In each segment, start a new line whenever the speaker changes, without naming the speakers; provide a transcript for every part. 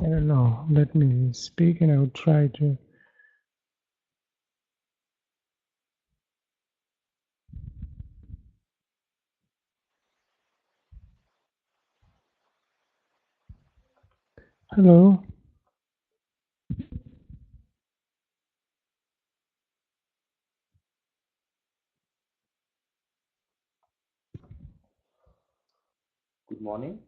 I don't know. Let me speak and I'll try to. Hello.
Good morning.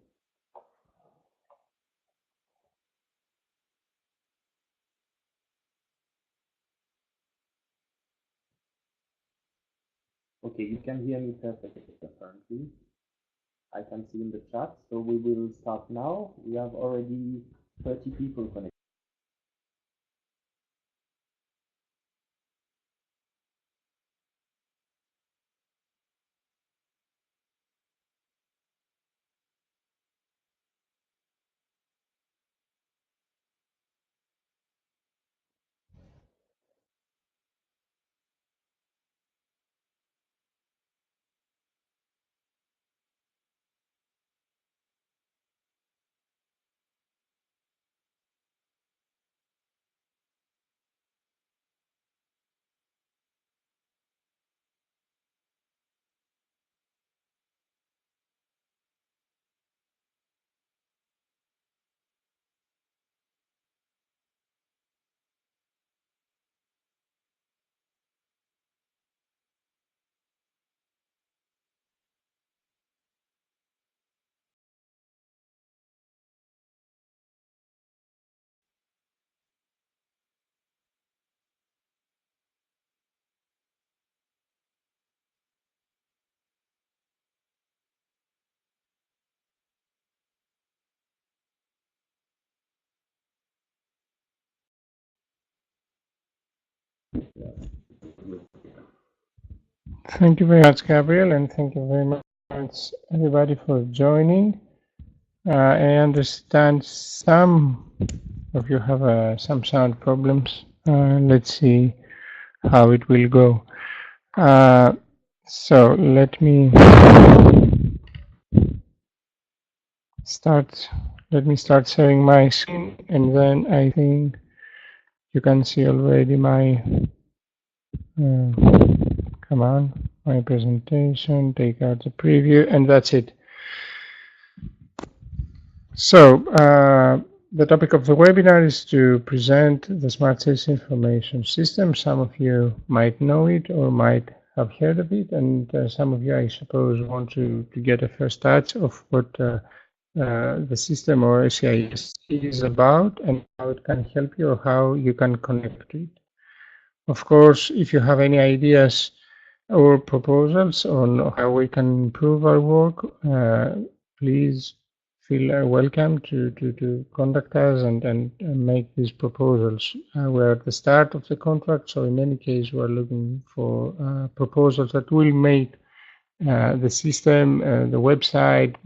Okay, you can hear me perfectly, apparently. I can see in the chat, so we will start now. We have already 30 people connected.
Thank you very much, Gabriel, and thank you very much, everybody, for joining. I understand some of you have some sound problems. Let's see how it will go. So let me start. Let me start sharing my screen, and then I think you can see already my. Come on, my presentation. Take out the preview, and that's it. So the topic of the webinar is to present the Smart Cities Information System. Some of you might know it or might have heard of it, and some of you, I suppose, want to get a first touch of what the system or SCIS is about and how it can help you or how you can connect to it. Of course, if you have any ideas or proposals on how we can improve our work, please feel welcome to contact us and make these proposals. We're at the start of the contract, so in any case, we're looking for proposals that will make the system, the website,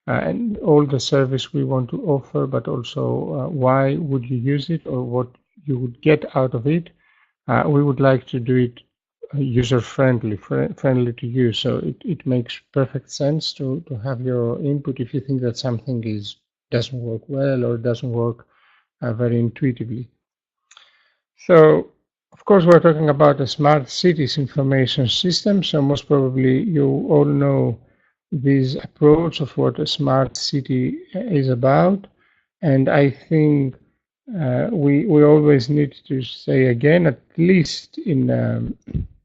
and all the service we want to offer, but also why would you use it or what you would get out of it. We would like to do it user-friendly, friendly to use. So it makes perfect sense to have your input if you think that something doesn't work well or doesn't work very intuitively. So, of course, we're talking about a smart cities information system. So most probably you all know this approach of what a smart city is about. And I think we always need to say again, at least in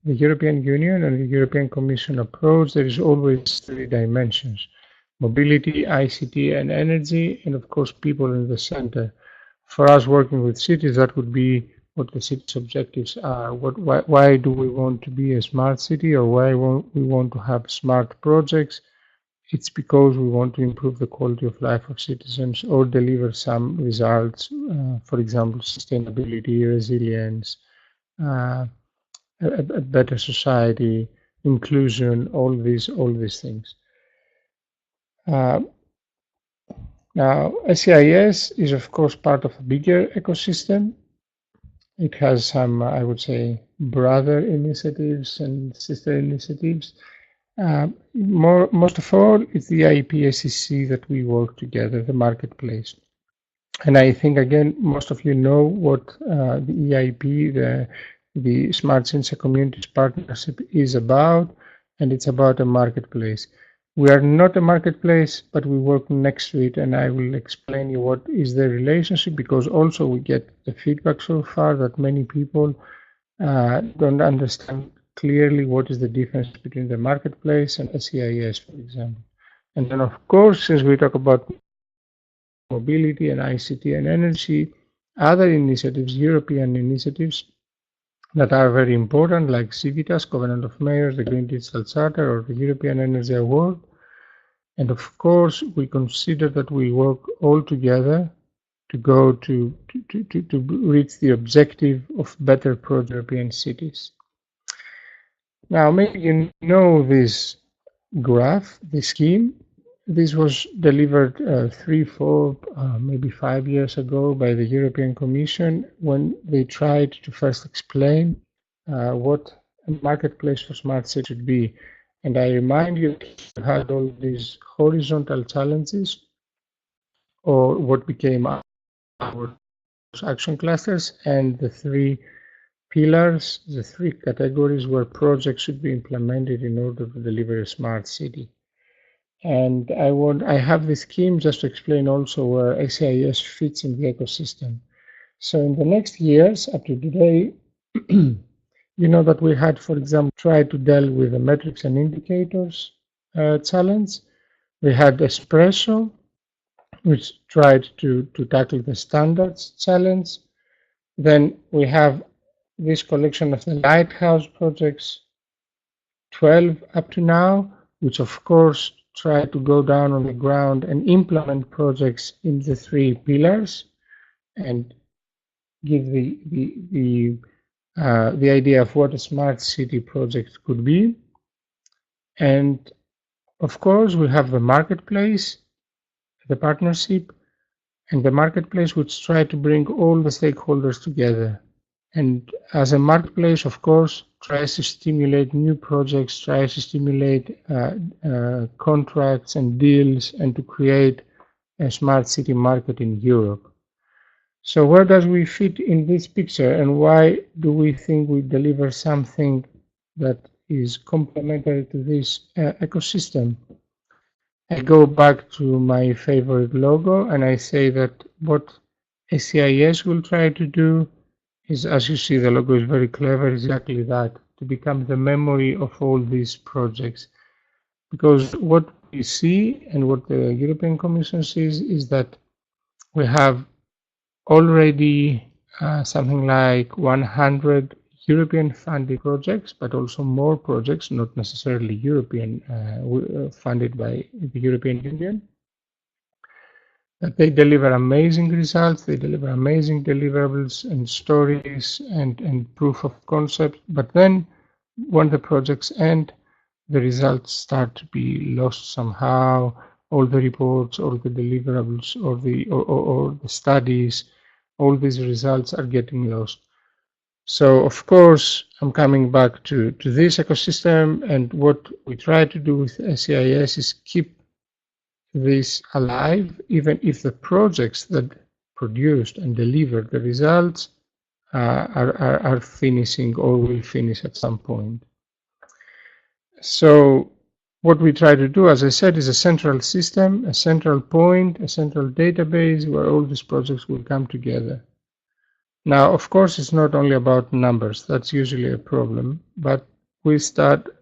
the European Union and the European Commission approach, there is always three dimensions: mobility, ICT, and energy, and of course, people in the center. For us working with cities, that would be what the city's objectives are. Why do we want to be a smart city, or why we want to have smart projects? It's because we want to improve the quality of life of citizens or deliver some results, for example, sustainability, resilience, a better society, inclusion, all these things. Now, SCIS is of course part of a bigger ecosystem. It has some, I would say, brother initiatives and sister initiatives. Most of all, it's the IPSCC that we work together, the marketplace. And I think, again, most of you know what the EIP, the Smart Sensor Communities Partnership, is about, and it's about a marketplace. We are not a marketplace, but we work next to it, and I will explain you what is the relationship, because also we get the feedback so far that many people don't understand clearly what is the difference between the marketplace and SEIS, for example. And then, of course, since we talk about mobility and ICT and energy, other initiatives, European initiatives that are very important, like Civitas, Covenant of Mayors, the Green Digital Charter, or the European Energy Award. And of course, we consider that we work all together to go to reach the objective of better pro-European cities. Now, maybe you know this graph, this scheme. This was delivered 3, 4, maybe 5 years ago by the European Commission when they tried to first explain what a marketplace for smart cities should be. And I remind you, you had all these horizontal challenges, or what became our action clusters, and the 3 pillars, the 3 categories where projects should be implemented in order to deliver a smart city. And I have this scheme just to explain also where SEIS fits in the ecosystem. So in the next years, up to today, you know that we had, for example, tried to deal with the metrics and indicators challenge. We had Espresso, which tried to tackle the standards challenge. Then we have this collection of the Lighthouse projects, 12 up to now, which of course try to go down on the ground and implement projects in the 3 pillars and give the idea of what a smart city project could be. And of course, we have the marketplace, the partnership, and the marketplace, which try to bring all the stakeholders together. And as a marketplace, of course, tries to stimulate new projects, tries to stimulate contracts and deals, and to create a smart city market in Europe. So where does we fit in this picture, and why do we think we deliver something that is complementary to this ecosystem? I go back to my favorite logo, and I say that what SEIS will try to do is, as you see, the logo is very clever, exactly that, to become the memory of all these projects. Because what we see and what the European Commission sees is that we have already something like 100 European funded projects, but also more projects, not necessarily European, funded by the European Union. That they deliver amazing results, they deliver amazing deliverables and stories and proof of concept. But then when the projects end, the results start to be lost somehow. All the reports, all the deliverables, or the studies, all these results are getting lost. So of course, I'm coming back to this ecosystem, and what we try to do with SEIS is keep this alive, even if the projects that produced and delivered the results are finishing or will finish at some point. So what we try to do, as I said, is a central system, a central point, a central database where all these projects will come together. Now, of course, it's not only about numbers. That's usually a problem, but we start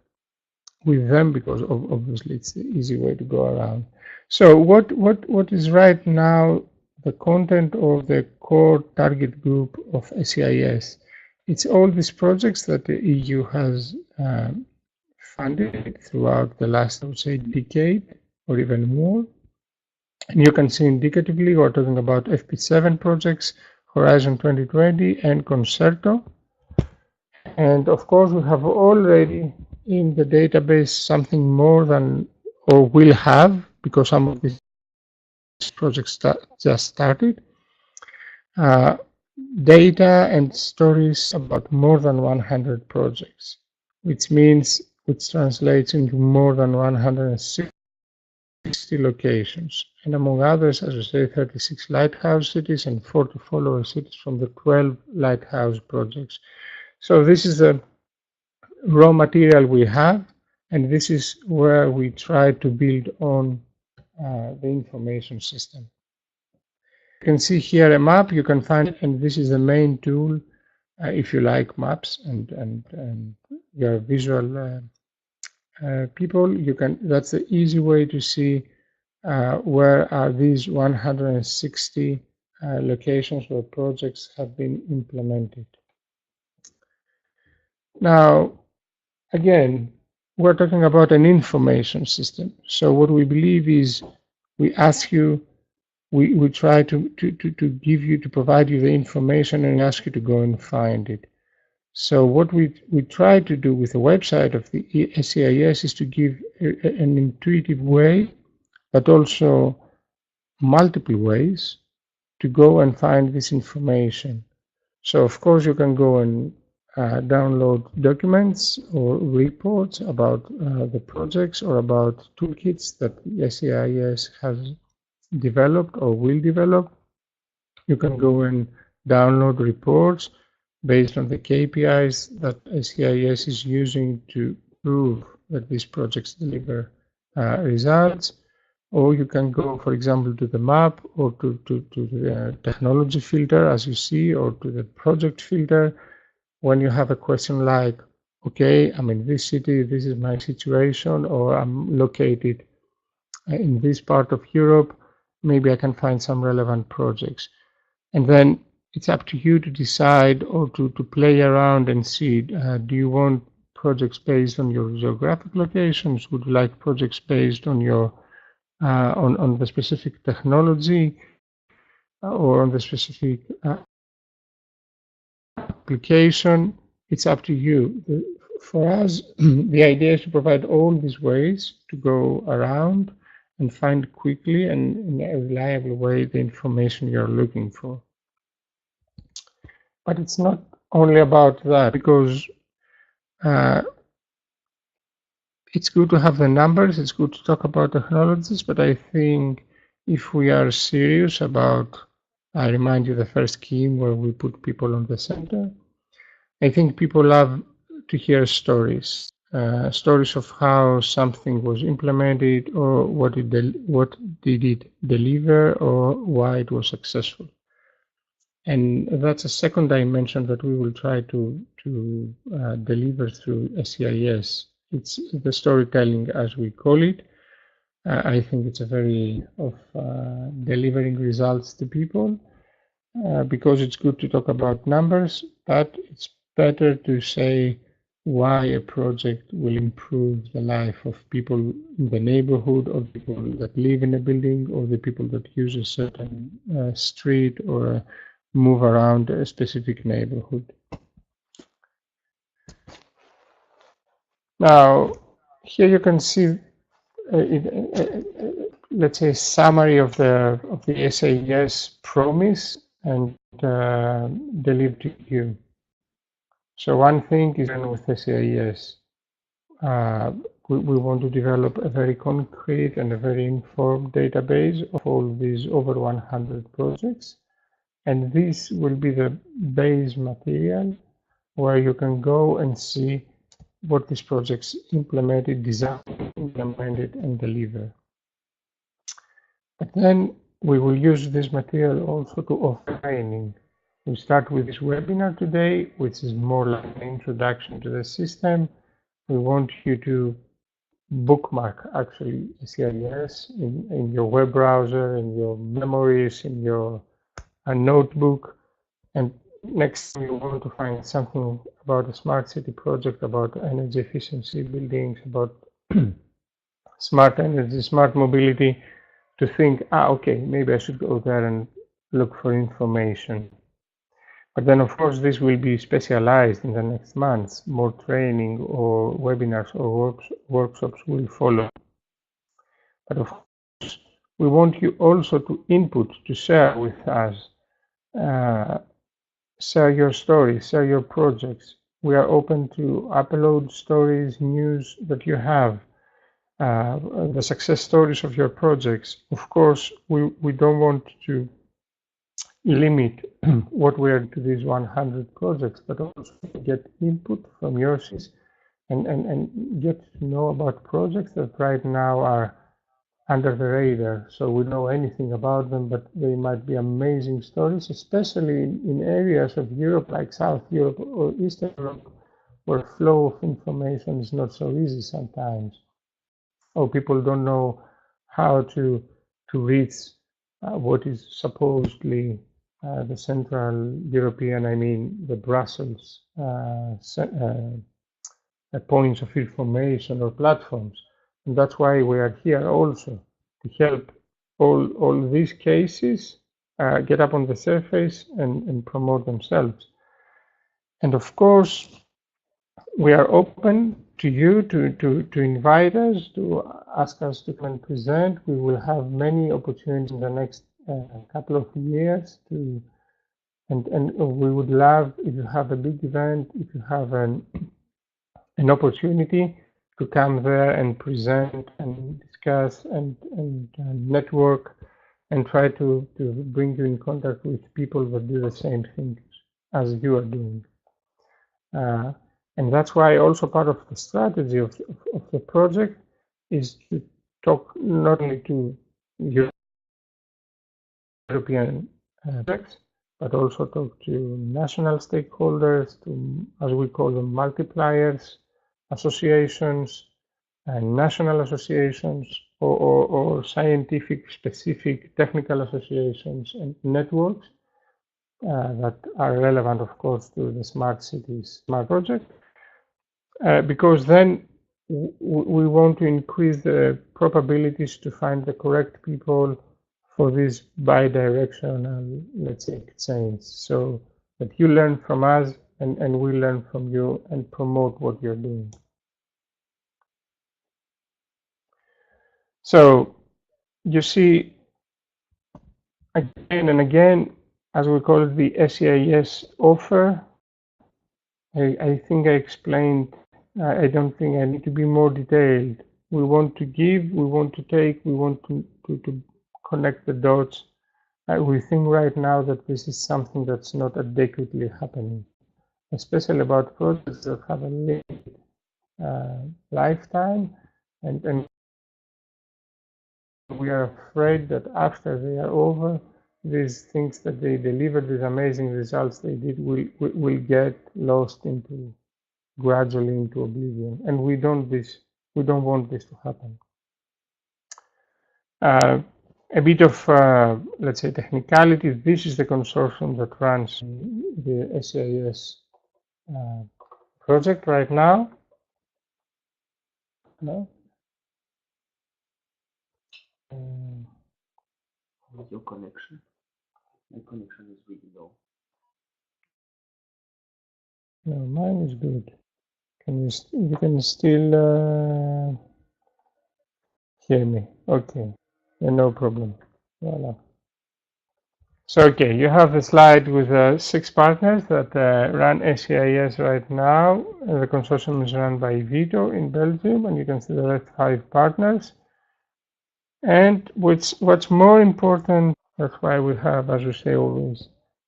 with them because obviously it's the easy way to go around. So what is right now the content or the core target group of SEIS? It's all these projects that the EU has funded throughout the last, I would say, decade or even more. And you can see indicatively we're talking about FP7 projects, Horizon 2020, and Concerto. And of course, we have already in the database something more than, or will have, because some of these projects just started, data and stories about more than 100 projects, which translates into more than 160 60 locations, and among others, as I say, 36 lighthouse cities and 40 follower cities from the 12 lighthouse projects. So this is the raw material we have, and this is where we try to build on the information system. You can see here a map, you can find it, and this is the main tool if you like maps and you're visual people, you can. That's the easy way to see where are these 160 locations where projects have been implemented. Now, again, we're talking about an information system. So what we believe is we ask you, we try to give you, to provide you the information and ask you to go and find it. So what we try to do with the website of the SEIS is to give an intuitive way, but also multiple ways to go and find this information. So of course you can go and download documents or reports about the projects or about toolkits that the SEIS has developed or will develop. You can go and download reports based on the KPIs that SEIS is using to prove that these projects deliver results. Or you can go, for example, to the map or to the technology filter, as you see, or to the project filter. When you have a question like, okay, I'm in this city, this is my situation, or I'm located in this part of Europe, maybe I can find some relevant projects. And then it's up to you to decide or to play around and see, do you want projects based on your geographic locations? Would you like projects based on your on the specific technology or on the specific application? It's up to you. For us, the idea is to provide all these ways to go around and find quickly and in a reliable way the information you're looking for. But it's not only about that, because it's good to have the numbers, it's good to talk about technologies, but I think if we are serious about, I remind you the first scheme where we put people on the center, I think people love to hear stories, stories of how something was implemented or what did it deliver or why it was successful. And that's a second dimension that we will try to deliver through SEIS. It's the storytelling, as we call it. I think it's a very of delivering results to people because it's good to talk about numbers, but it's better to say why a project will improve the life of people in the neighborhood, or people that live in a building, or the people that use a certain street or move around a specific neighborhood. Now, here you can see, let's say, a summary of the SEIS promise and delivered to you. So one thing is with SEIS, we want to develop a very concrete and a very informed database of all these over 100 projects. And this will be the base material where you can go and see what these projects implemented, designed, implemented, and deliver. But then we will use this material also to offer training. We start with this webinar today, which is more like an introduction to the system. We want you to bookmark actually SEIS in your web browser, in your memories, in your notebook, and next time you want to find something about a smart city project, about energy efficiency buildings, about smart energy, smart mobility, to think, okay, maybe I should go there and look for information. But then, of course, this will be specialized in the next months. More training or webinars or workshops will follow. But of course, we want you also to input, to share with us. Share your stories, share your projects. We are open to upload stories, news that you have. the success stories of your projects. Of course, we don't want to limit what we are to these 100 projects, but also get input from your CIS and get to know about projects that right now are under the radar. So we know anything about them, but they might be amazing stories, especially in areas of Europe like South Europe or Eastern Europe, where flow of information is not so easy sometimes. Or people don't know how to reach what is supposedly the Central European, I mean the Brussels points of information or platforms. And that's why we are here also, to help all these cases get up on the surface and promote themselves. And of course, we are open to you to invite us, to ask us to come and present. We will have many opportunities in the next couple of years to, and we would love if you have a big event, if you have an opportunity to come there and present and discuss and network and try to bring you in contact with people that do the same things as you are doing. And that's why also part of the strategy of the project is to talk not only to European projects, but also talk to national stakeholders, to, as we call them, multipliers, associations, and national associations, or scientific specific technical associations and networks that are relevant, of course, to the Smart Cities Smart Project. Because then we want to increase the probabilities to find the correct people for this bi-directional, let's say, exchange, so that you learn from us and we learn from you and promote what you're doing. So you see, again and again, as we call it, the SEIS offer. I think I explained. I don't think I need to be more detailed. We want to give, we want to take, we want to connect the dots. We think right now that this is something that's not adequately happening, especially about projects that have a limited lifetime, and we are afraid that after they are over, these things that they delivered, these amazing results they did, will get lost into gradually into oblivion, and we don't want this to happen. A bit of let's say technicality. This is the consortium that runs the SEIS project right now. No?
What's your connection? My connection is really low.
No, mine is good. You can still hear me? Okay, no problem. Voila. So okay, you have a slide with 6 partners that run SEIS right now. The consortium is run by Vito in Belgium, and you can see the rest 5 partners. And what's more important, that's why we have, as we say, always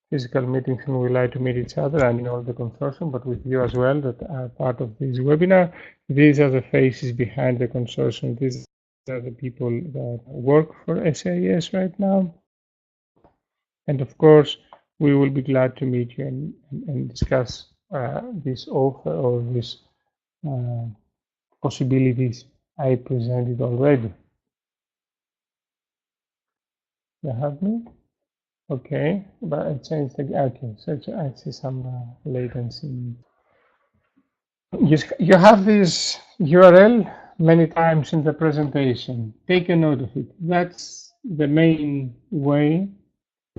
physical meetings, and we like to meet each other and in all the consortium, but with you as well that are part of this webinar. These are the faces behind the consortium. These are the people that work for SEIS right now. And of course, we will be glad to meet you and discuss this offer or these possibilities I presented already. You have me? Okay, but I changed the, okay, so I see some latency. You have this URL many times in the presentation. Take a note of it. That's the main way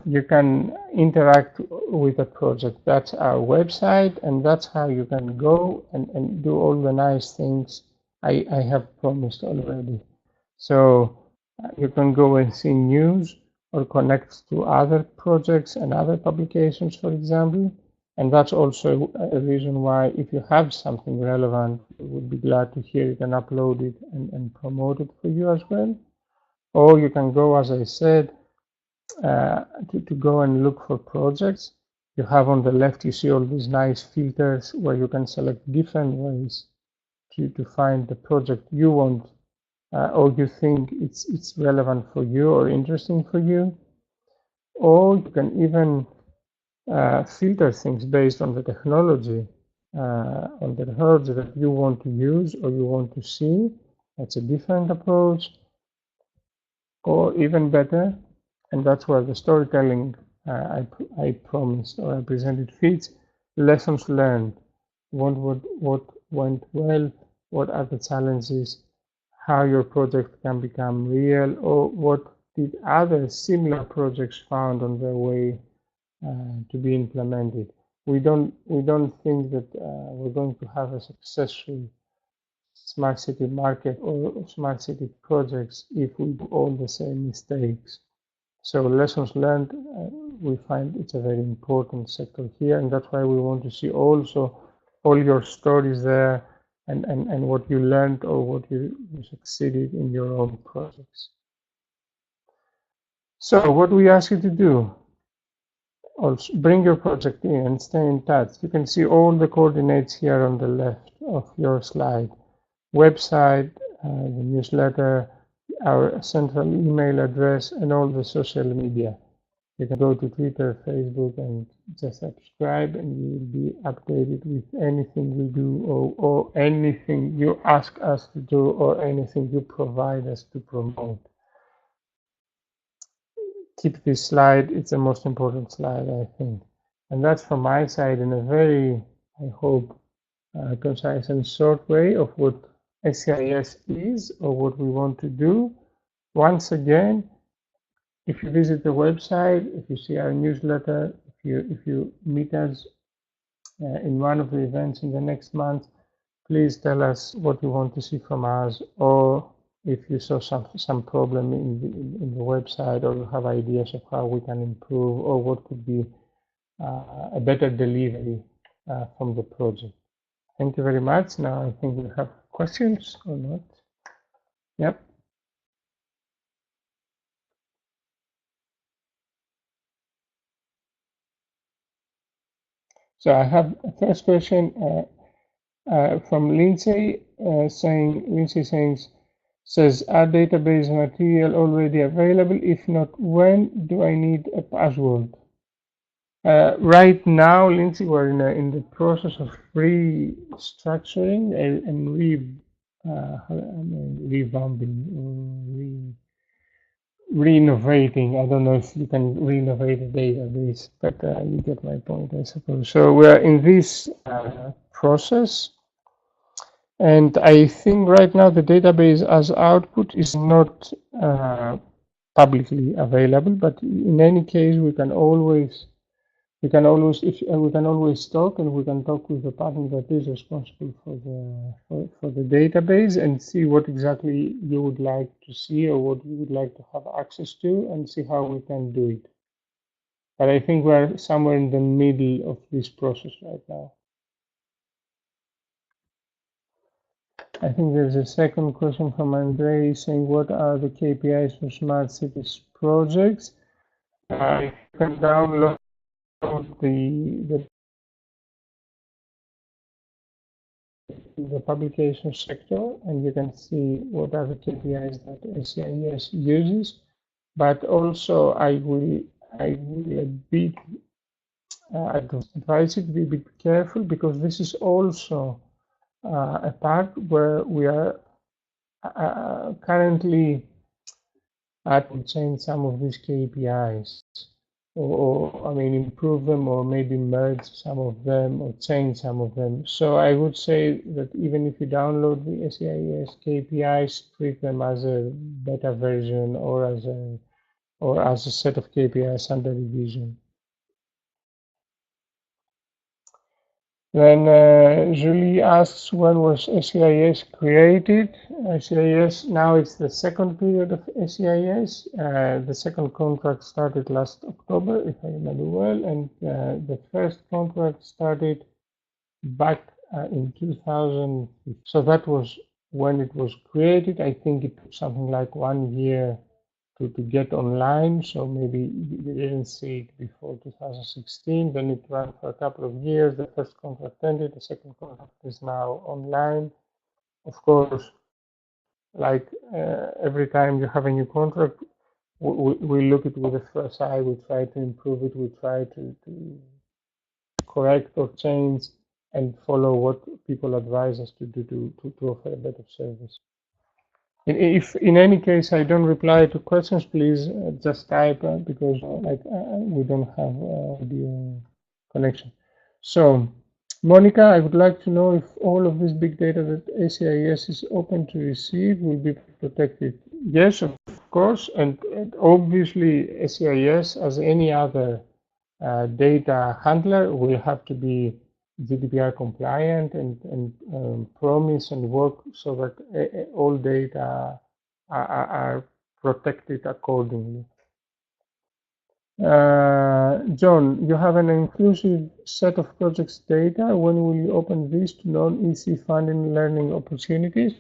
you can interact with the project. That's our website, and that's how you can go and do all the nice things I have promised already. So you can go and see news or connect to other projects and other publications, for example. And that's also a reason why, if you have something relevant, we would be glad to hear it and upload it and promote it for you as well. Or you can go, as I said, to go and look for projects. You have on the left, you see all these nice filters where you can select different ways to find the project you want or you think it's relevant for you or interesting for you. Or you can even filter things based on the technology that you want to use or you want to see. That's a different approach. Or even better, and that's where the storytelling I promised or I presented fits, lessons learned. What went well, what are the challenges, how your project can become real, or what did other similar projects found on their way to be implemented. We don't think that we're going to have a successful smart city market or smart city projects if we do all the same mistakes. So lessons learned, we find it's a very important sector here, and that's why we want to see also all your stories there and what you learned or what you succeeded in your own projects. So what we ask you to do, also bring your project in and stay in touch. You can see all the coordinates here on the left of your slide. Website, the newsletter, our central email address, and all the social media. You can go to Twitter, Facebook, and just subscribe, and you will be updated with anything we do or anything you ask us to do or anything you provide us to promote. Keep this slide. It's the most important slide, I think. And that's from my side in a very, I hope, concise and short way of what SCIS is or what we want to do. Once again, if you visit the website, if you see our newsletter, if you meet us in one of the events in the next month, please tell us what you want to see from us, or if you saw some problem in the website, or you have ideas of how we can improve, or what could be a better delivery from the project. Thank you very much. Now I think we have questions or not. Yep. So I have a first question from Lindsay says, are database material already available? If not, when do I need a password? Right now, Lindsay, we're in the process of restructuring and revamping, renovating. I don't know if you can renovate a database, but you get my point, I suppose. So we're in this process, and I think right now the database as output is not publicly available, but in any case, we can always talk, and we can talk with the partner that is responsible for the database and see what exactly you would like to see or what you would like to have access to, and see how we can do it. But I think we're somewhere in the middle of this process right now. I think there's a second question from Andrei saying, what are the KPIs for smart cities projects? You can download the publication sector, and you can see what are the KPIs that SCIS uses. But also, I will advise you to be a bit careful, because this is also a part where we are currently to change some of these KPIs. Or I mean, improve them, or maybe merge some of them, or change some of them. So I would say that even if you download the SCIS KPIs, treat them as a beta version or as a set of KPIs under revision. Then Julie asks, when was SEIS created? SEIS, now it's the second period of SEIS. The second contract started last October, if I remember well, and the first contract started back in 2000. So that was when it was created. I think it took something like 1 year to get online, so maybe you didn't see it before 2016. Then it ran for a couple of years. The first contract ended, the second contract is now online. Of course, like every time you have a new contract, we look at it with a fresh eye, we try to improve it, we try to correct or change and follow what people advise us to do to offer a better service. If in any case I don't reply to questions, please just type because we don't have audio connection. So, Monica, I would like to know if all of this big data that SEIS is open to receive will be protected. Yes, of course, and obviously SEIS, as any other data handler, will have to be GDPR compliant and promise and work so that all data are protected accordingly. John, you have an inclusive set of projects data. When will you open this to non-EC funding learning opportunities?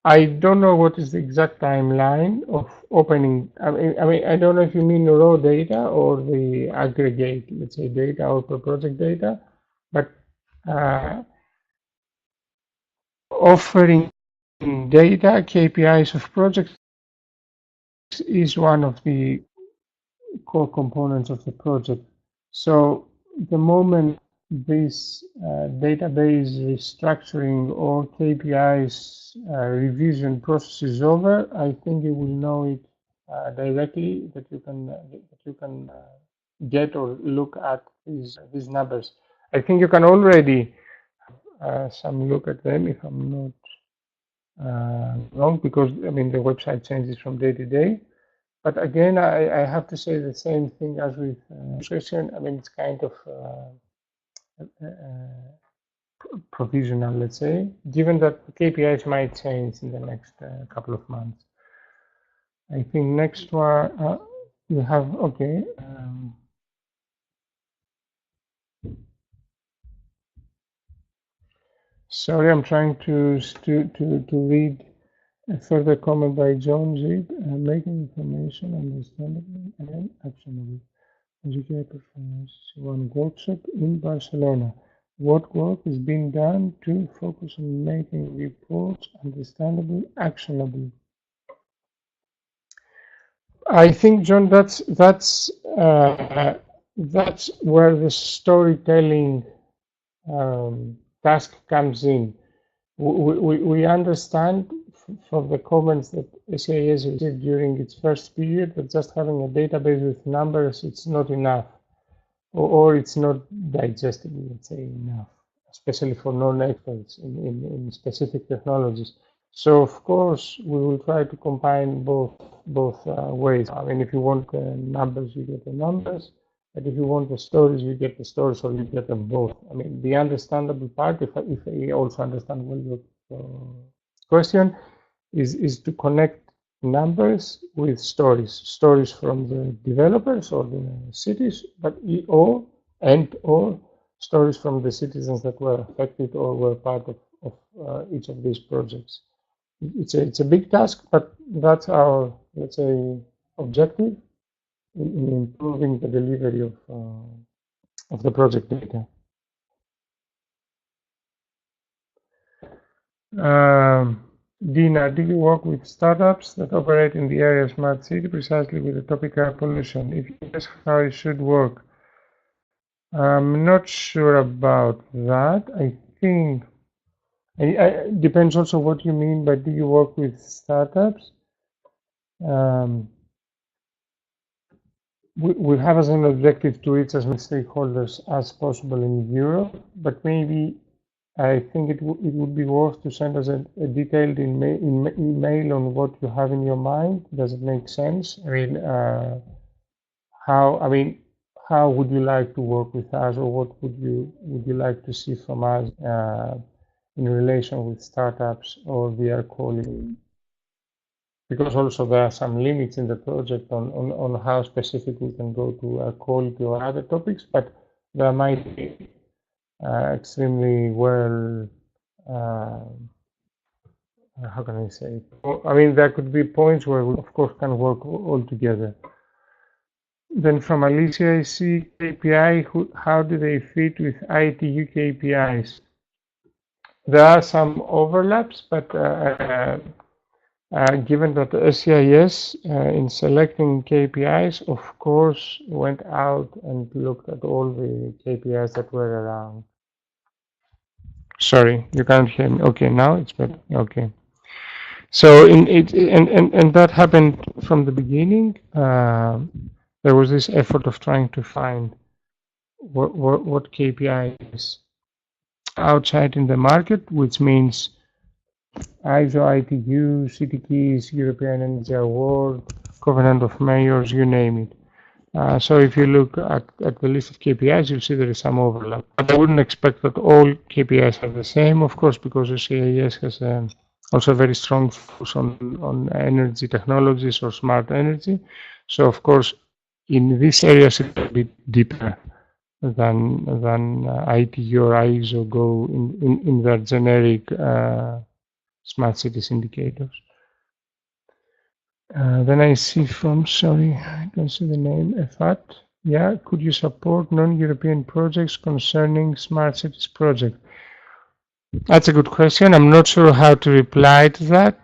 I don't know what is the exact timeline of opening. I mean, I don't know if you mean raw data or the aggregate, let's say, data or per project data, but offering data, KPIs of projects is one of the core components of the project. So the moment this database restructuring or KPIs revision process is over, I think you will know it directly that you can get or look at these numbers. I think you can already some look at them if I'm not wrong, because I mean the website changes from day to day. But again, I have to say the same thing as with nutrition. I mean, it's kind of provisional, let's say, given that the KPIs might change in the next couple of months. I think next one you have, okay. Sorry, I'm trying to read a further comment by John Zip, making information understandable and actionable. Educate performance one workshop in Barcelona. What work is being done to focus on making reports understandable, actionable? I think, John, that's where the storytelling task comes in. We understand from the comments that SEIS received during its first period that just having a database with numbers, it's not enough, or it's not digestible, let's say, enough, especially for non-experts in specific technologies. So of course we will try to combine both ways. I mean, if you want the numbers, you get the numbers. But if you want the stories, you get the stories, or you get them both. I mean, the understandable part, if I also understand well your question, is to connect numbers with stories from the developers or the cities, but or stories from the citizens that were affected or were part of each of these projects. It's a big task, but that's our, let's say, objective in improving the delivery of the project data. Dina, do you work with startups that operate in the area of smart city precisely with the topic air pollution? If yes, how it should work? I'm not sure about that. I think it depends also what you mean by do you work with startups? We have as an objective to reach as many stakeholders as possible in Europe, but maybe I think it would be worth to send us a detailed email on what you have in your mind. Does it make sense? I mean, how would you like to work with us, or what would you like to see from us in relation with startups or VR quality? Because also there are some limits in the project on how specific we can go to quality or other topics, but there might be extremely well, how can I say it? I mean, there could be points where we, of course, can work all together. Then from Alicia, I see KPI, how do they fit with ITU KPIs? There are some overlaps, but given that the SCIS in selecting KPIs, of course, went out and looked at all the KPIs that were around. Sorry, you can't hear me. Okay, now it's better. Okay. So and that happened from the beginning. There was this effort of trying to find what KPIs outside in the market, which means ISO, ITU, CTKs, European Energy Award, Covenant of Mayors, you name it. So if you look at the list of KPIs, you'll see there is some overlap. But I wouldn't expect that all KPIs are the same, of course, because the CIS has also a very strong focus on energy technologies or smart energy. So of course, in these areas, it's a bit deeper than ITU or ISO go in their generic smart cities indicators. Then I see from, sorry, I don't see the name, EFAT. Yeah, could you support non-European projects concerning smart cities project? That's a good question. I'm not sure how to reply to that.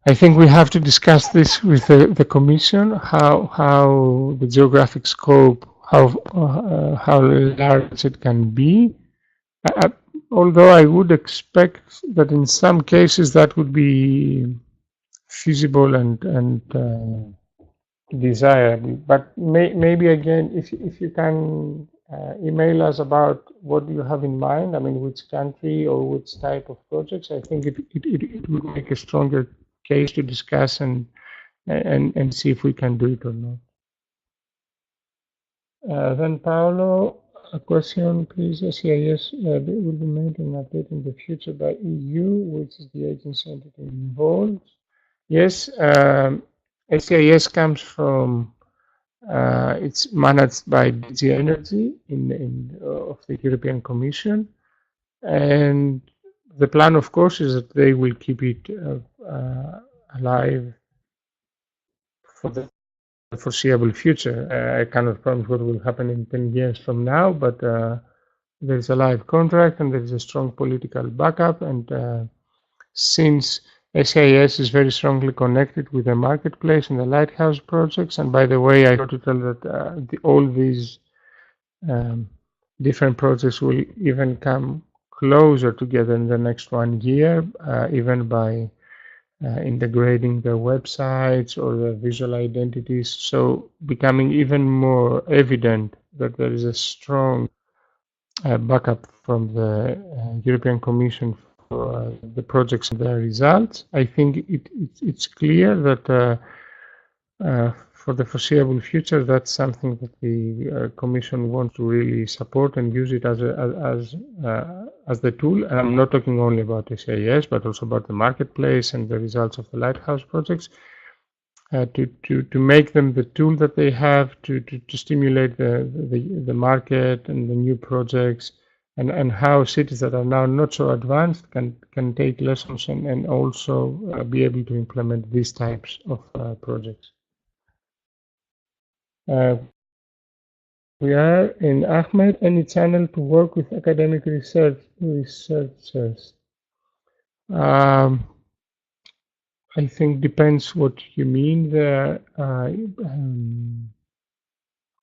I think we have to discuss this with the Commission, how the geographic scope, how large it can be. Although I would expect that in some cases that would be feasible and desirable. But maybe again, if you can email us about what you have in mind, I mean, which country or which type of projects, I think it would make a stronger case to discuss and see if we can do it or not. Then Paolo, a question, please. SCIS will be made an update in the future by EU, which is the agency entity involved. Yes, SCIS comes from, it's managed by DG Energy of the European Commission. And the plan, of course, is that they will keep it alive for the foreseeable future. I cannot promise what will happen in 10 years from now, but there is a live contract and there is a strong political backup. And since SCIS is very strongly connected with the marketplace and the lighthouse projects, and by the way, I got to tell that all these different projects will even come closer together in the next 1 year, even by integrating their websites or their visual identities, so becoming even more evident that there is a strong backup from the European Commission for the projects and their results. I think it's clear that for the foreseeable future, that's something that the Commission wants to really support and use it as the tool. And I'm not talking only about SCIS, but also about the marketplace and the results of the lighthouse projects, to make them the tool that they have to stimulate the market and the new projects, and how cities that are now not so advanced can take lessons and also be able to implement these types of projects. We are in Ahmed, any channel to work with academic researchers. I think depends what you mean there.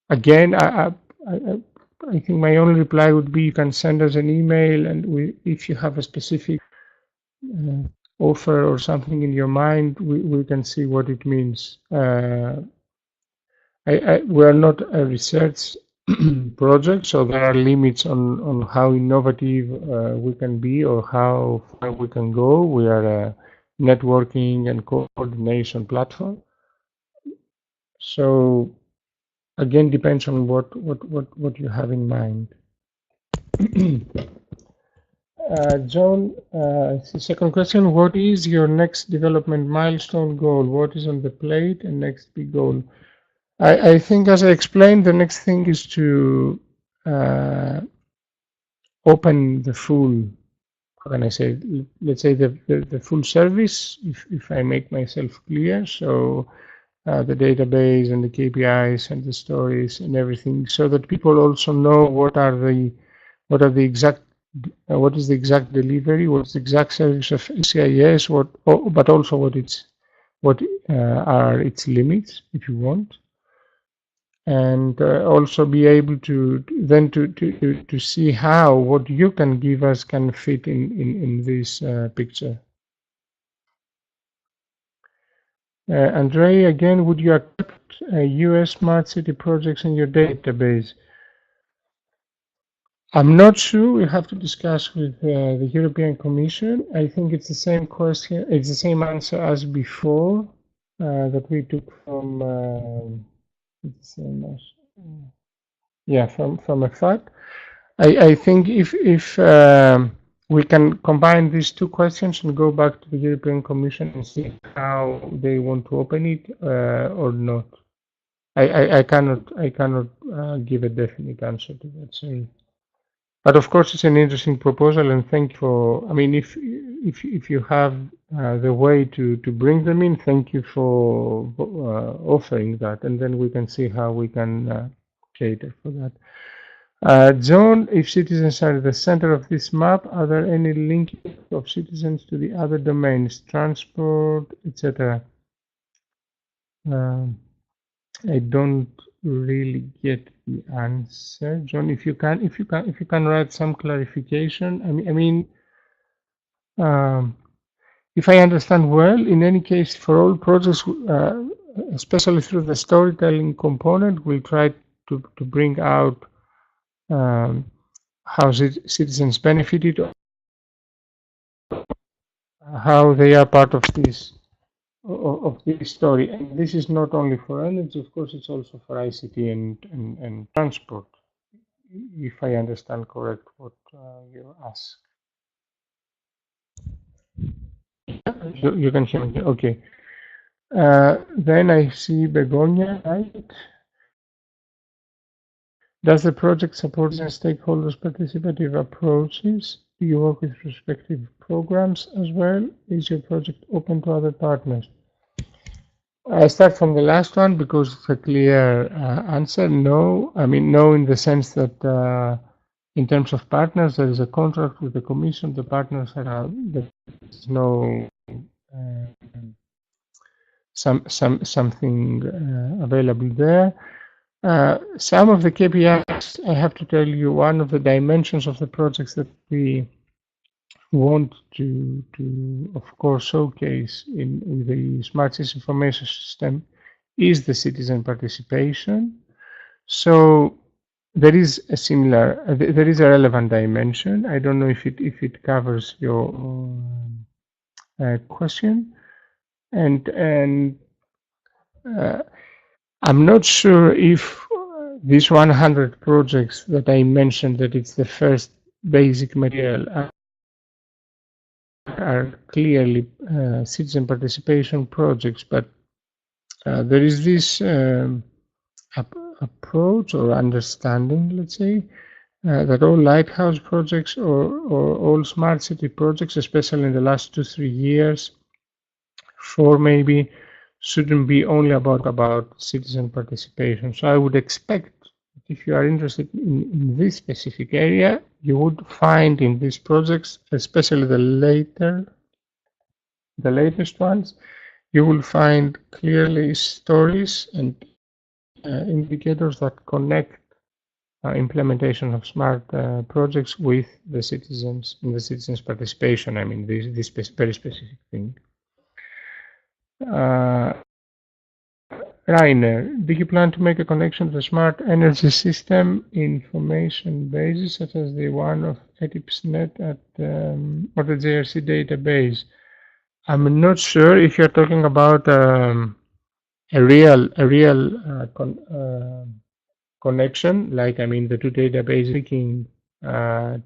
Again, I think my only reply would be you can send us an email, and if you have a specific offer or something in your mind, we can see what it means. We are not a research project, so there are limits on how innovative we can be or how far we can go. We are a networking and coordination platform. So again, depends on what you have in mind. John, second question, what is your next development milestone goal? What is on the plate and next big goal? I think, as I explained, the next thing is to open the full, how can I say, let's say the full service, if I make myself clear. So the database and the KPIs and the stories and everything, so that people also know what is the exact delivery, what's the exact service of SCIS, but also what are its limits, if you want, and also be able to then to see how what you can give us can fit in this picture. Andrei, again, would you accept US smart city projects in your database? I'm not sure. We have to discuss with the European Commission. I think it's the same question. It's the same answer as before that we took from from EFAT. I think if we can combine these two questions and go back to the European Commission and see how they want to open it or not. I cannot give a definite answer to that. Sorry. But of course, it's an interesting proposal, and thank you for. I mean, if you have the way to bring them in, thank you for offering that, and then we can see how we can cater for that. John, if citizens are at the center of this map, are there any linking of citizens to the other domains, transport, etc.? I don't really get the answer, John. If you can write some clarification. I mean, if I understand well, in any case, for all projects, especially through the storytelling component, we'll try to bring out how citizens benefited, how they are part of this story. And this is not only for energy, of course, it's also for ICT and transport, if I understand correct what you ask. You can hear me, okay. Then I see Begonia, right? Does the project support the stakeholders' participative approaches? Do you work with respective programs as well? Is your project open to other partners? I start from the last one because it's a clear answer. No, I mean no in the sense that in terms of partners, there is a contract with the Commission. The partners are there's no something available there. Some of the KPIs, I have to tell you, one of the dimensions of the projects that we want to of course showcase in the Smart Cities Information System is the citizen participation. So there is a similar, there is a relevant dimension. I don't know if it covers your question, and I'm not sure if these 100 projects that I mentioned, that it's the first basic material, are clearly citizen participation projects, but there is this approach or understanding, let's say, that all lighthouse projects or all smart city projects, especially in the last 2-3 years, 4 maybe, shouldn't be only about citizen participation. So I would expect that if you are interested in this specific area, you would find in these projects, especially the latest ones, you will find clearly stories and indicators that connect implementation of smart projects with the citizens and the citizens' participation. I mean, this very specific thing. Rainer, do you plan to make a connection to the smart energy system information bases, such as the one of ETIPSnet or the JRC database? I'm not sure if you're talking about a real connection, like I mean the two databases speaking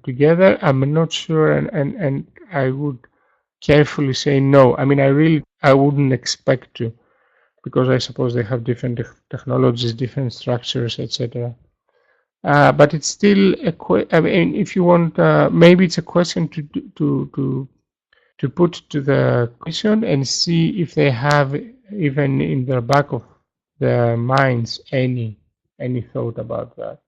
together, I'm not sure, and I would carefully say no. I mean, I wouldn't expect to, because I suppose they have different technologies, different structures, etc. But it's still I mean, if you want, maybe it's a question to put to the commission and see if they have even in the back of their minds any thought about that.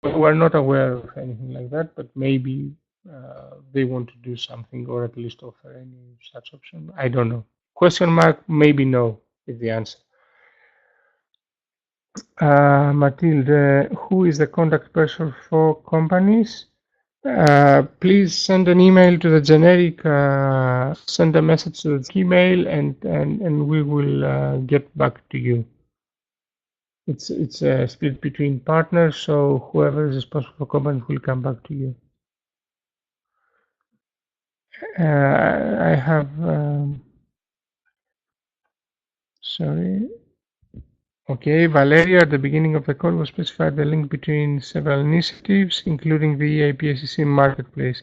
We're not aware of anything like that, but maybe they want to do something or at least offer any such option. I don't know. Question mark, maybe no is the answer. Matilde, who is the contact person for companies? Please send an email to the generic, send a message to the email, and we will get back to you. It's a split between partners, so whoever is responsible for companies will come back to you. I have, sorry. Okay, Valeria, at the beginning of the call was specified the link between several initiatives, including the EIPSCC marketplace.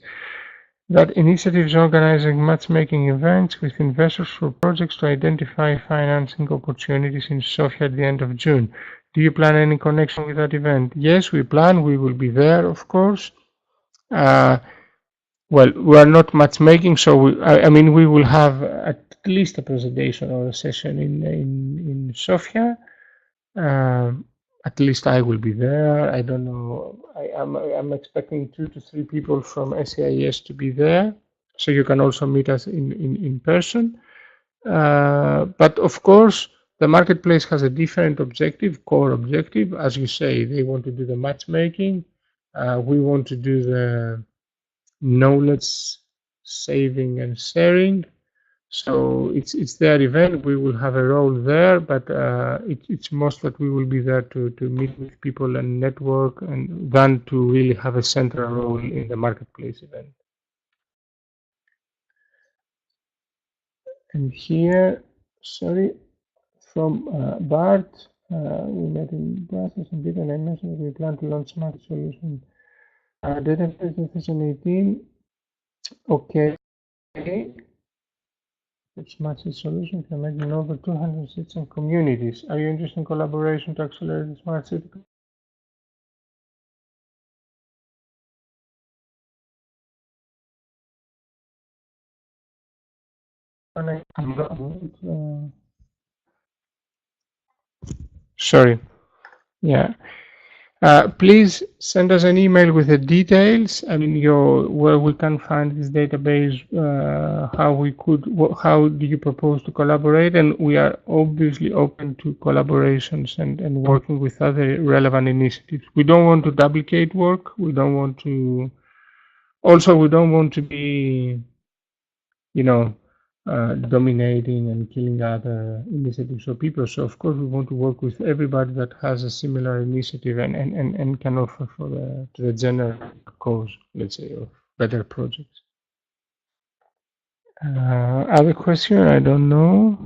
That initiative is organizing matchmaking events with investors for projects to identify financing opportunities in Sofia at the end of June. Do you plan any connection with that event? Yes, we plan. We will be there, of course. Well, we are not matchmaking, so I mean, we will have at least a presentation or a session in Sofia. At least I will be there. I don't know. I'm expecting 2 to 3 people from SEIS to be there, so you can also meet us in person. But of course, the marketplace has a different objective, core objective. As you say, they want to do the matchmaking. We want to do the knowledge saving and sharing. So it's their event. We will have a role there, but it's most that we will be there to meet with people and network, and than to really have a central role in the marketplace event. And here, sorry, from Bart, we met in Brussels and did, and I mentioned that we plan to launch smart solution database in 2018. Okay. Smart city solution can make over 200 cities and communities. Are you interested in collaboration to accelerate the smart city? Sorry. Yeah. Please send us an email with the details. I mean, where we can find this database, how do you propose to collaborate? And we are obviously open to collaborations and working with other relevant initiatives. We don't want to duplicate work. We don't want to. Also, we don't want to be, dominating and killing other initiatives or people. So of course we want to work with everybody that has a similar initiative and can offer to the general cause, let's say, of better projects. Other question? I don't know.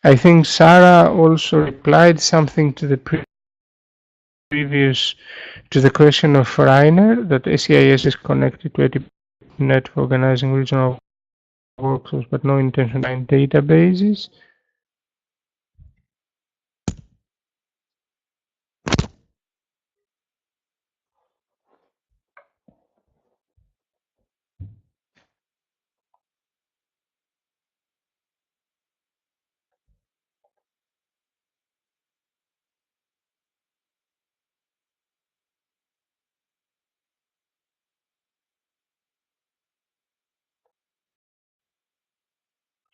I think Sarah also replied something to the previous, to the question of Rainer, that SEIS is connected to a net for organizing regional workflows, but no intention in databases.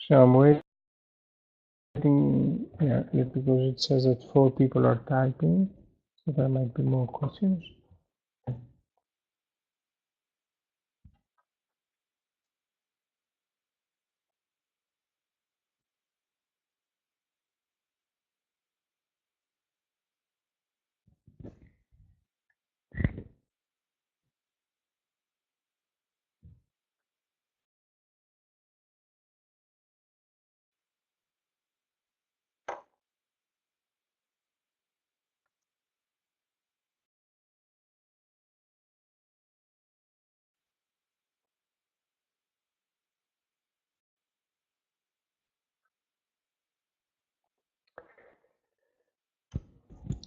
So I'm waiting, yeah, because it says that 4 people are typing, so there might be more questions.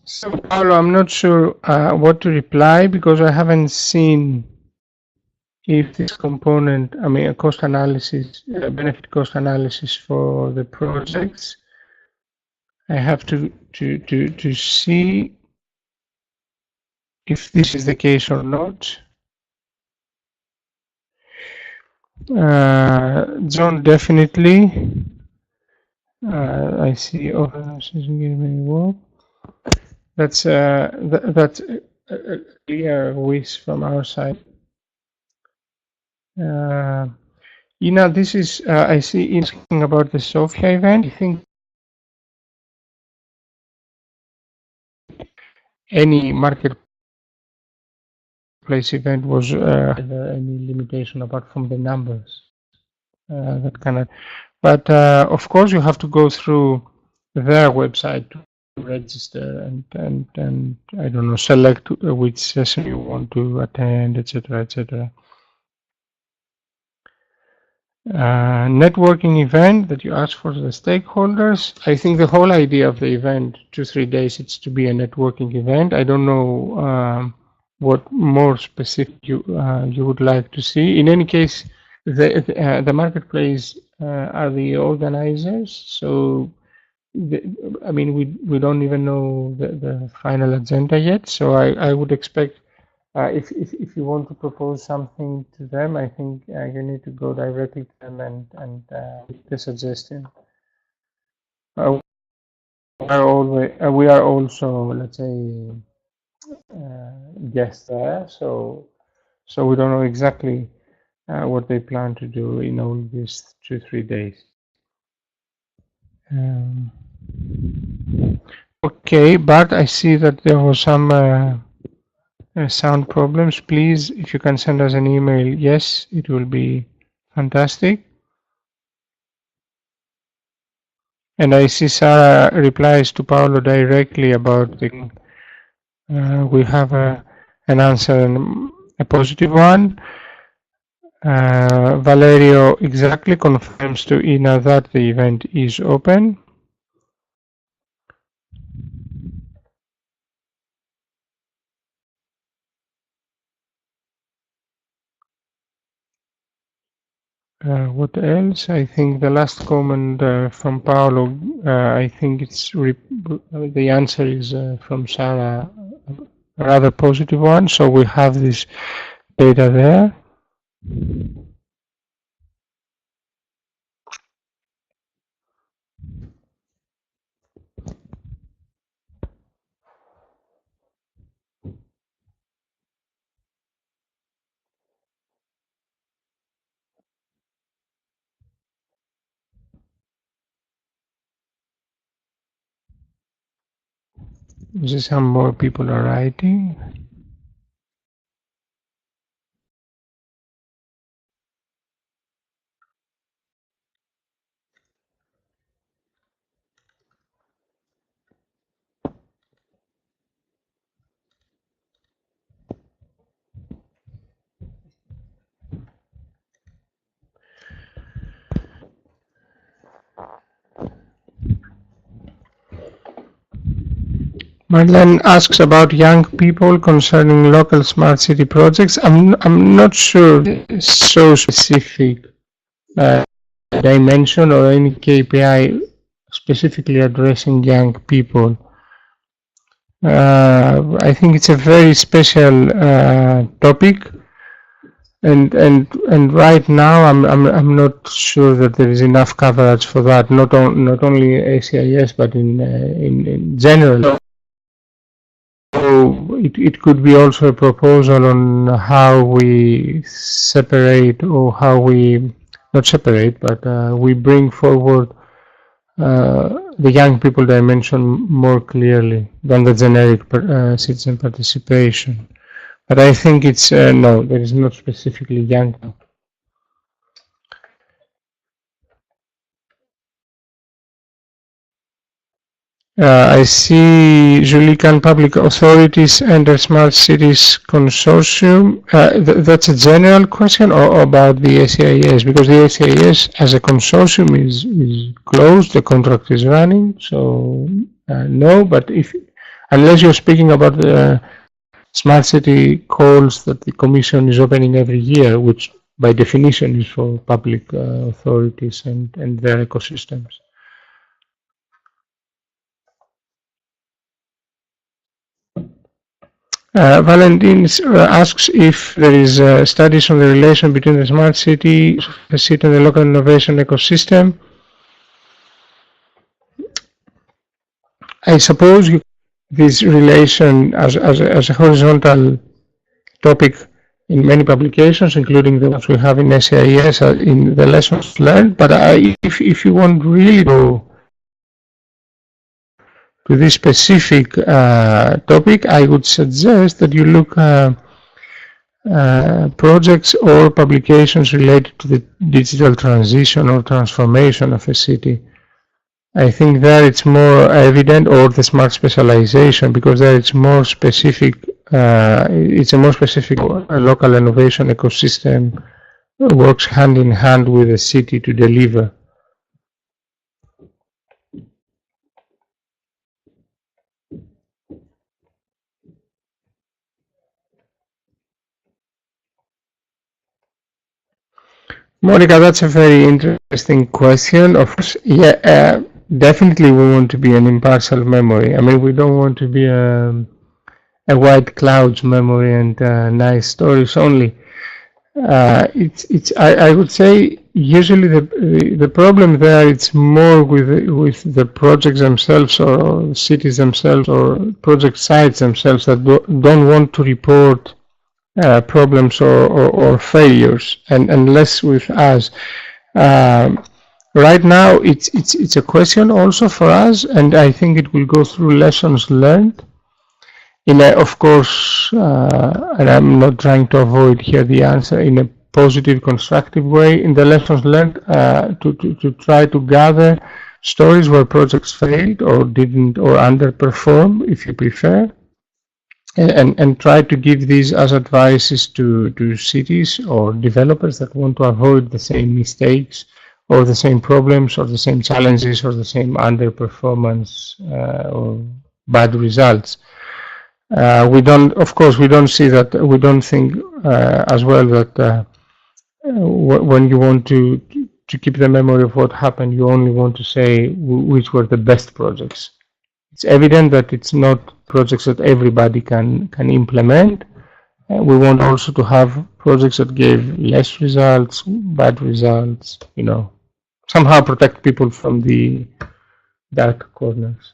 So, Paolo, I'm not sure what to reply because I haven't seen if this component, I mean, a cost analysis, benefit cost analysis for the projects. I have to see if this is the case or not. John, definitely. I see work. That's that's a clear wish from our side. Ina, this is I see asking about the Sofia event. I think any marketplace event was any limitation apart from the numbers that cannot. But of course, you have to go through their website to register and I don't know, select which session you want to attend, etc., etc. Networking event that you ask for the stakeholders. I think the whole idea of the event, 2-3 days, it's to be a networking event. I don't know what more specific you would like to see. In any case, the marketplace are the organizers, so I mean we don't even know the final agenda yet. So I would expect if you want to propose something to them, I think you need to go directly to them and make the suggestion. We are also, let's say, guests there, so we don't know exactly what they plan to do in all these 2-3 days. Okay, but I see that there was some sound problems. Please, if you can send us an email, yes, it will be fantastic. And I see Sarah replies to Paolo directly about the. We have an answer, a positive one. Valerio exactly confirms to Ina that the event is open. What else? I think the last comment from Paolo, I think it's the answer is from Sarah, a rather positive one. So we have this data there. Some more people are writing. Madeleine asks about young people concerning local smart city projects. I'm not sure so specific dimension or any KPI specifically addressing young people. I think it's a very special topic, and right now I'm not sure that there is enough coverage for that. Not only ACIS but in general. So it could be also a proposal on how we separate or how we not separate, but we bring forward the young people dimension more clearly than the generic citizen participation. But I think it's no, there is not specifically young. I see Julican Public Authorities under Smart Cities Consortium. That's a general question or about the ACIS? Because the ACIS as a consortium is closed, the contract is running, so no, but if unless you're speaking about the smart city calls that the Commission is opening every year, which by definition is for public authorities and their ecosystems. Valentin asks if there is studies on the relation between the smart city and the local innovation ecosystem. I suppose this relation as a horizontal topic in many publications, including the ones we have in SAIS, in the lessons learned. But if you want really to this specific topic, I would suggest that you look projects or publications related to the digital transition or transformation of a city. I think there it's more evident, or the smart specialization, because there it's more specific. It's a more specific local innovation ecosystem works hand in hand with the city to deliver. Monica, that's a very interesting question. Of course, yeah, definitely we want to be an impartial memory. I mean, we don't want to be a white clouds memory and nice stories only. I would say usually the problem there it's more with the projects themselves or cities themselves or project sites themselves that don't want to report problems or failures, and less with us. Right now, it's a question also for us, and I think it will go through lessons learned. Of course, and I'm not trying to avoid here the answer, in a positive, constructive way. In the lessons learned, to try to gather stories where projects failed or didn't or underperform, if you prefer. And try to give these as advices to cities or developers that want to avoid the same mistakes or the same problems or the same challenges or the same underperformance or bad results. We don't, of course, we don't see that. We don't think as well that when you want to keep the memory of what happened, you only want to say which were the best projects. It's evident that it's not projects that everybody can implement. We want also to have projects that gave less results, bad results, somehow protect people from the dark corners.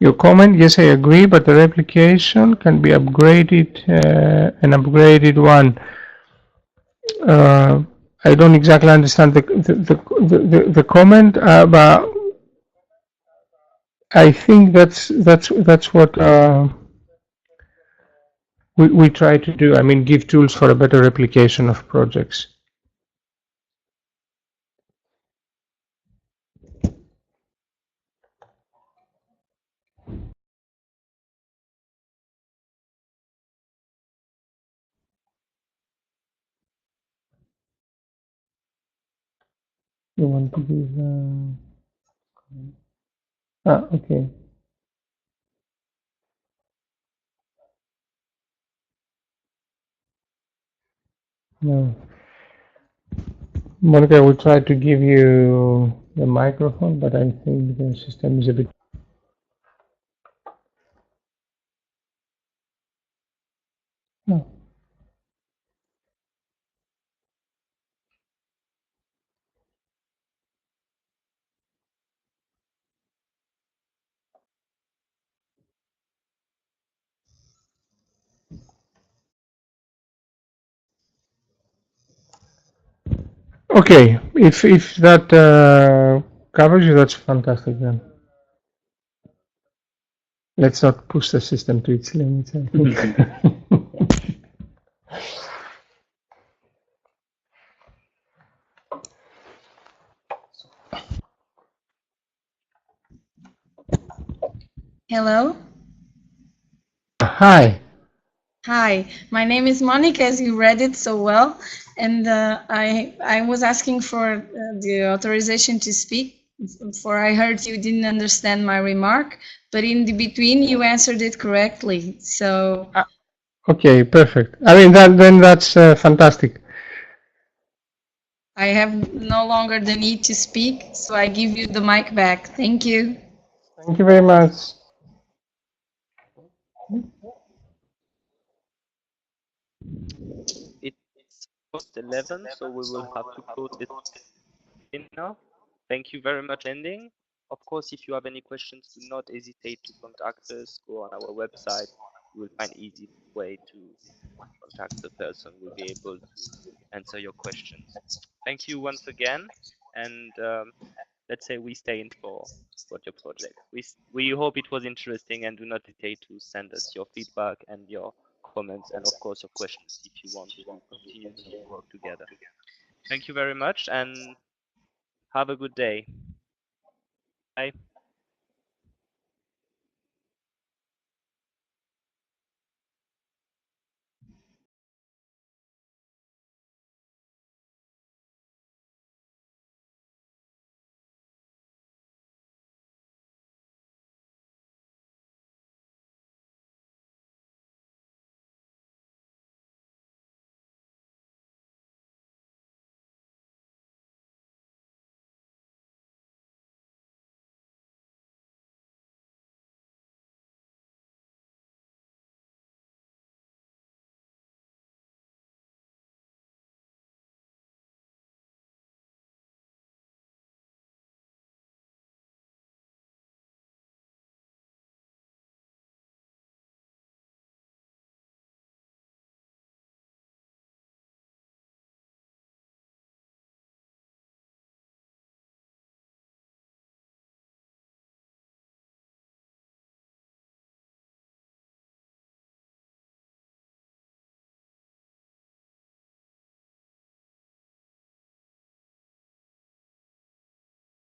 Your comment, yes, I agree, but the replication can be upgraded, an upgraded one. I don't exactly understand the comment, but I think that's what we try to do. I mean, give tools for a better replication of projects. You want to give? Okay. No. Monica, we try to give you the microphone, but I think the system is a bit. No. Okay, if that covers you, that's fantastic then. Let's not push the system to its limits, I think.
Hello.
Hi.
Hi, my name is Monica, as you read it so well, and I was asking for the authorization to speak. For I heard you didn't understand my remark, but in the between you answered it correctly. So
Okay, perfect. I mean, then that's fantastic.
I have no longer the need to speak, so I give you the mic back. Thank you.
Thank you very much.
It's post 11, so we will have to close it in now. Thank you very much for attending. Of course, if you have any questions, do not hesitate to contact us. Go on our website. You will find easy way to contact the person. We'll be able to answer your questions. Thank you once again, and let's say we stay in for your project. We hope it was interesting, and do not hesitate to send us your feedback and your comments, and of course your questions if you want to continue to work together. Thank you very much, and have a good day. Bye.